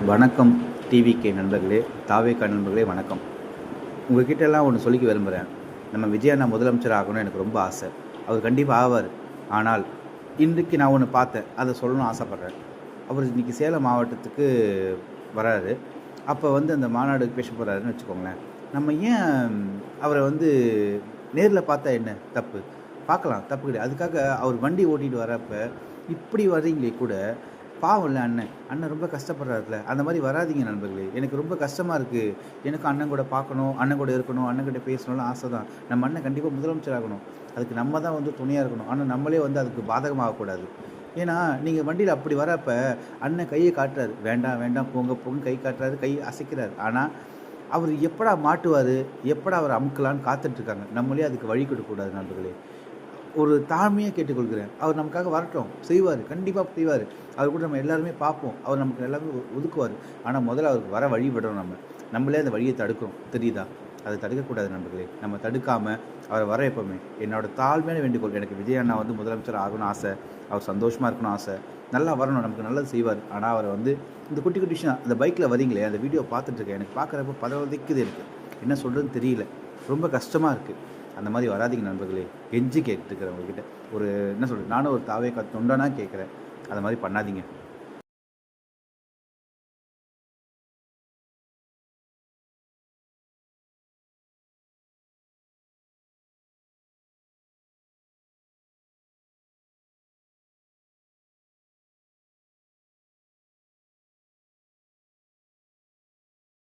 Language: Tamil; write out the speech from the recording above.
வணக்கம் டிவிகே நண்பர்களே, தாவேகா நண்பர்களே வணக்கம். உங்ககிட்டலாம் ஒன்று சொல்லிக்க விரும்புகிறேன். நம்ம விஜய் அண்ணா முதலமைச்சர் ஆகணும்னு எனக்கு ரொம்ப ஆசை. அவர் கண்டிப்பாக ஆவார். ஆனால் இன்றைக்கு நான் ஒன்று பார்த்தேன், அதை சொல்லணும்னு ஆசைப்பட்றேன். அவர் இன்றைக்கி சேலம் மாவட்டத்துக்கு வராரு. அப்போ அந்த மாநாடுக்கு பேச போகிறாருன்னு வச்சுக்கோங்களேன். நம்ம ஏன் அவரை நேரில் பார்த்தா என்ன தப்பு? பார்க்கலாம், தப்பு கிடையாது. அதுக்காக அவர் வண்டி ஓட்டிகிட்டு வரப்போ இப்படி வர்றீங்களே கூட பாவம் இல்லை. அண்ணன் ரொம்ப கஷ்டப்படுறாருல, அந்த மாதிரி வராதிங்க நண்பர்களே. எனக்கு ரொம்ப கஷ்டமாக இருக்குது. எனக்கு அண்ணன் கூட பார்க்கணும், அண்ணன் கூட இருக்கணும், அண்ணன்கிட்ட பேசணும்னு ஆசை தான். நம்ம அண்ணன் கண்டிப்பாக முதலமைச்சர் ஆகணும். அதுக்கு நம்ம தான் துணையாக இருக்கணும். ஆனால் நம்மளே அதுக்கு பாதகமாகக்கூடாது. ஏன்னா நீங்கள் வண்டியில் அப்படி வரப்போ அண்ணன் கையை காட்டுறாரு, வேண்டாம் வேண்டாம் போங்க போங்க கை காட்டுறாரு, கை அசைக்கிறாரு. ஆனால் அவர் எப்படா மாட்டுவார், எப்படா அவர் அமுக்கலான்னு காத்துட்ருக்காங்க. நம்மளே அதுக்கு வழி கொடுக்கக்கூடாது நண்பர்களே. ஒரு தாழ்மையாக கேட்டுக்கொள்கிறேன். அவர் நமக்காக வரட்டும், செய்வார், கண்டிப்பாக செய்வார். அவர் கூட நம்ம எல்லாருமே பார்ப்போம். அவர் நமக்கு எல்லாமே ஒதுக்குவார். ஆனால் முதல்ல அவருக்கு வர வழி விடணும். நம்மளே அந்த வழியை தடுக்கிறோம், தெரியுதா? அதை தடுக்கக்கூடாது நண்பர்களே. நம்ம தடுக்காமல் அவரை வர எப்போவுமே என்னோடய தாழ்மையான வேண்டுகோள். எனக்கு விஜய் அண்ணா முதலமைச்சர் ஆகணும்னு ஆசை. அவர் சந்தோஷமாக இருக்கணும் ஆசை. நல்லா வரணும், நமக்கு நல்லது செய்வார். ஆனால் அவரை இந்த குட்டி குட்டி விஷயம், அந்த பைக்கில் வரீங்களே, அந்த வீடியோ பார்த்துட்ருக்கேன். எனக்கு பார்க்குறப்ப பதவதைக்குது. எனக்கு என்ன சொல்கிறதுன்னு தெரியல. ரொம்ப கஷ்டமாக இருக்குது. அந்த மாதிரி வராதிங்க நண்பர்களே. கெஞ்சி கேட்டுருக்கிறேன் உங்ககிட்ட. என்ன சொல்கிறது, நானும் ஒரு தாவேகா தொண்டனாக கேட்குறேன். அந்த மாதிரி பண்ணாதீங்க.